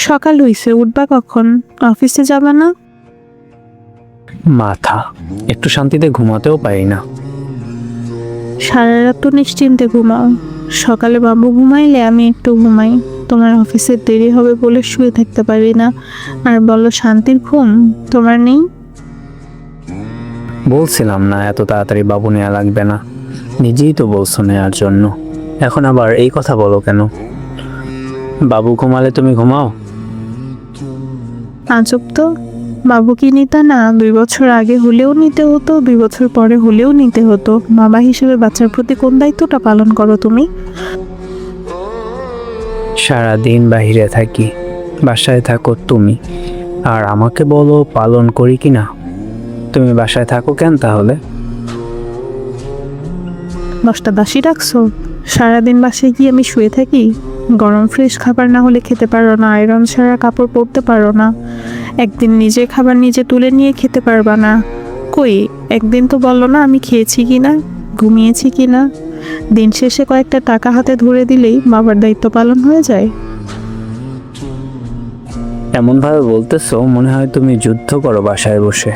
সকাল হইছে, উঠবা কখন? অফিসে যাবা না? মাথা একটু শান্তিতে ঘুমাতেও পারি না। সারা রাত তো নিশ্চিন্তে ঘুমাও, সকালে বাবু ঘুমাইলে আমি একটু ঘুমাই। তোমার অফিসের দেরি হবে বলে শুয়ে থাকতে পারি না, আর বলো শান্তির ঘুম তোমার নেই। বলছিলাম না এত তাড়াতাড়ি বাবু নেওয়া লাগবে না, নিজেই তো বলছো নেওয়ার জন্য, এখন আবার এই কথা বলো কেন? বাবু ঘুমালে তুমি ঘুমাও? আজব তো, বাবু কি নিতা না? 2 বছর আগে হলেও নিতে হতো, 2 বছর পরে হলেও নিতে হতো। বাবা হিসেবে বাচ্চার প্রতি কোন দায়িত্বটা পালন করো তুমি? সারাদিন বাহিরে থাকি, বাসায় থাকো তুমি, আর আমাকে বলো পালন করি কি না? তুমি বাসায় থাকো কেন তাহলে? 10টা দাসী রাখছো? সারাদিন বাসায় কি আমি শুয়ে থাকি? গরম ফ্রেশ খাবার না হলে খেতে পারো না, আয়রন ছাড়া কাপড় পরতে পারো না, একদিন নিজে খাবার নিজে তুলে নিয়ে খেতে পারবা না। কই, একদিন তো বললো না আমি খেয়েছি কি না, ঘুমিয়েছি কি না। দিন শেষে কয়েকটা টাকা হাতে ধরে দিলেই বাবার দায়িত্ব পালন হয়ে যায়। এমনভাবে বলতেছো মনে হয় তুমি যুদ্ধ করো বাসায় বসে।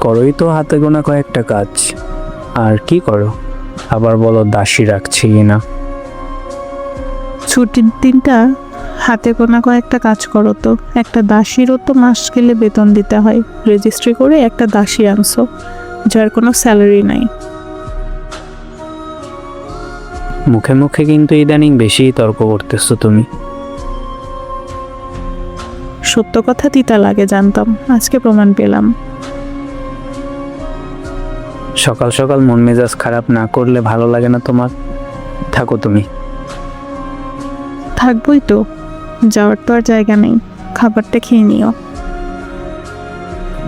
করোই তো হাতে গোনা কয়েকটা কাজ, আর কি করো? আবার বলো দাসী রাখছি না। ছুটির দিনটা হাতে গোনা কয়েকটা কাজ করো তো, একটা দাসীরও তো মাস গেলে বেতন দিতে হয়। রেজিস্ট্রি করে একটা দাসী আনছো যার কোনো স্যালারি নাই। মুখে মুখে কিন্তু ইদানিং বেশি তর্ক করতেছো তুমি। সত্য কথা তিতা লাগে জানতাম, আজকে প্রমাণ পেলাম। সকাল সকাল মন মেজাজ খারাপ না করলে ভালো লাগে না তোমার? থাকো তুমি। থাকবই তো, যাওয়ার তো আর জায়গা নেই। খাবারটা খেয়ে নিও।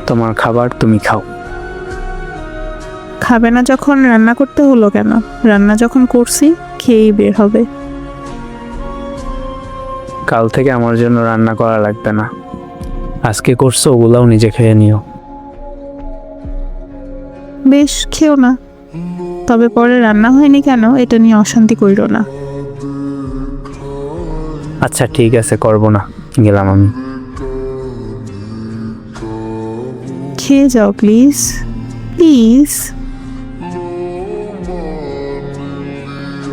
তোমার খাবার তুমি খাও। খাবে না যখন রান্না করতে হলো কেন? রান্না যখন করছি খেয়েই বের হবে। কাল থেকে আমার জন্য রান্না করা লাগবে না, আজকে করছো ওগুলাও নিজে খেয়ে নিও। বেশ, খেও না, তবে পরে রান্না হয়নি কেন এটা নিয়ে অশান্তি কইরো না। আচ্ছা ঠিক আছে, করবো না, গেলাম আমি। খেয়ে যাও প্লিজ, প্লিজ।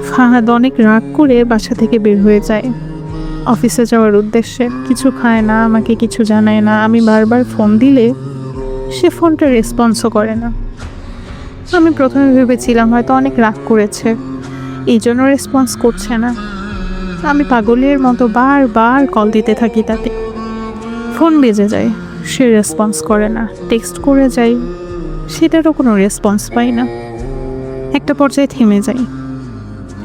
ফাহাদ অনেক রাগ করে বাসা থেকে বের হয়ে যায় অফিসে যাওয়ার উদ্দেশ্যে। কিছু খায় না, আমাকে কিছু জানায় না। আমি বারবার ফোন দিলে সে ফোনটা রেসপন্সও করে না। আমি প্রথমে ভেবেছিলাম হয়তো অনেক রাগ করেছে, এই জন্য রেসপন্স করছে না। আমি পাগলের মতো বারবার কল দিতে থাকি তাকে। ফোন বেজে যায়, সে রেসপন্স করে না। টেক্সট করে যাই, সেটারও কোনো রেসপন্স পাই না। একটা পর্যায়ে থেমে যাই,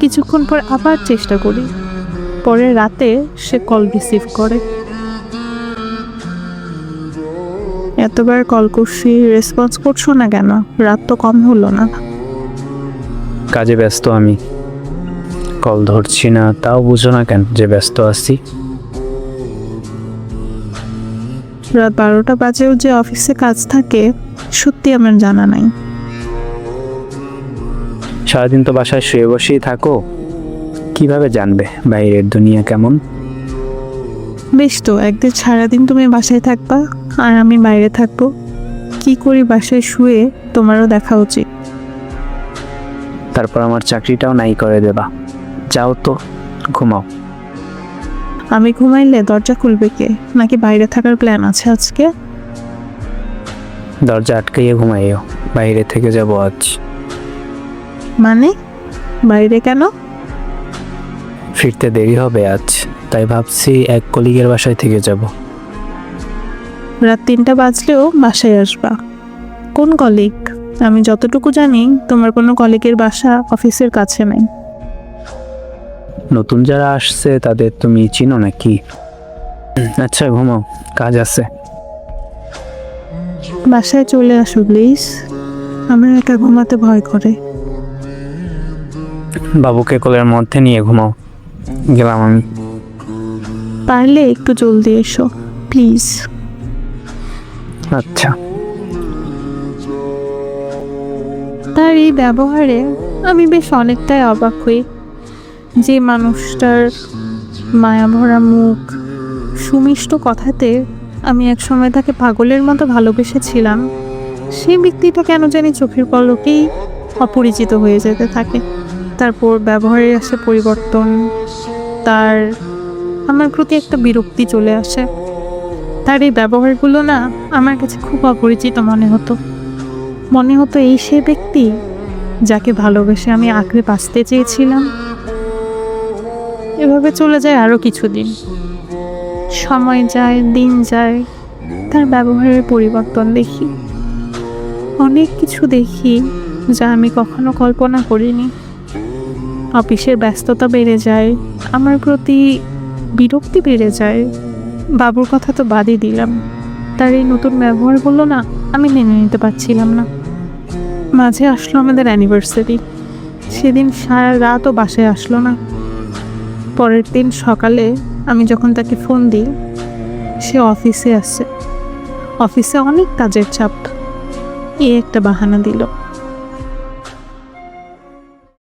কিছুক্ষণ পর আবার চেষ্টা করি। পরে রাতে সে কল রিসিভ করে। এতবার কল করছি, রেসপন্স করছো না কেন? রাত তো কম হলো না। কাজে ব্যস্ত আমি, কল ধরছি না, তাও বুঝো না কেন যে ব্যস্ত আছি? রাত 12টা বাজেও যে অফিসে কাজ থাকে সত্যি আমার জানা নাই। সারাদিন তো বাসায় শুয়ে বসেই থাকো, কিভাবে জানবে বাইরের দুনিয়া কেমন? বেশ তো, একদিন সারাদিন তুমি বাসায় থাকবা আর আমি বাইরে থাকবো। কি করি বাসায় শুয়ে তোমারও দেখা উচিত। তারপর আমার চাকরিটাও নাই করে দেবা। যাও তো, ঘুমাও। আমি ঘুমাইলে দরজা খুলবে কে? নাকি বাইরে থাকার প্ল্যান আছে আজকে? দরজা আটকাইয়ে ঘুমাইও, বাইরে থেকে যাবো আজ। মানে বাইরে কেন? ফিরতে দেরি হবে আজ, তাই ভাবছি এক কলিগের বাসায় থেকে যাব। রাত 3টা বাজলেও বাসায় আসবা? কোন কলিগ? আমি যতটুকু জানি তোমার কোনো কলিগের বাসা অফিসের কাছে নেই। নতুন যারা আসছে তাদের তুমি চিনো নাকি? আচ্ছা ঘুমাও, কাজ আছে। বাসায় চলে আসো প্লিজ, আমার একা ঘুমাতে ভয় করে। বাবুকে কোলের মধ্যে নিয়ে ঘুমাও, গেলাম আমি। পারলে একটু জলদি এসো প্লিজ। আচ্ছা। তার এই ব্যবহারে আমি বেশ অনেকটাই অবাক হই। যে মানুষটার মায়াভরা মুখ, সুমিষ্ট কথাতে আমি একসময় তাকে পাগলের মতো ভালোবেসেছিলাম, সেই ব্যক্তিটা কেন জানি চোখের পলকেই অপরিচিত হয়ে যেতে থাকে। তারপর ব্যবহারে আসে পরিবর্তন, তার আমার প্রতি একটা বিরক্তি চলে আসে। তার এই ব্যবহারগুলো না আমার কাছে খুব অপরিচিত মনে হতো। মনে হতো এই সে ব্যক্তি যাকে ভালোবেসে আমি আঁকড়ে বাঁচতে চেয়েছিলাম। এভাবে চলে যায় আরও কিছুদিন। সময় যায়, দিন যায়, তার ব্যবহারের পরিবর্তন দেখি, অনেক কিছু দেখি যা আমি কখনো কল্পনা করিনি। অফিসের ব্যস্ততা বেড়ে যায়, আমার প্রতি বিরক্তি বেড়ে যায়। বাবুর কথা তো বাদই দিলাম, তার এই নতুন ব্যবহারগুলো না আমি মেনে নিতে পারছিলাম না। মাঝে আসলো আমাদের অ্যানিভার্সারি, সেদিন সারা রাতও বাসায় আসলো না। পরের দিন সকালে আমি যখন তাকে ফোন দিই, সে অফিসে আছে, অফিসে অনেক কাজের চাপ, একটা বাহানা দিল।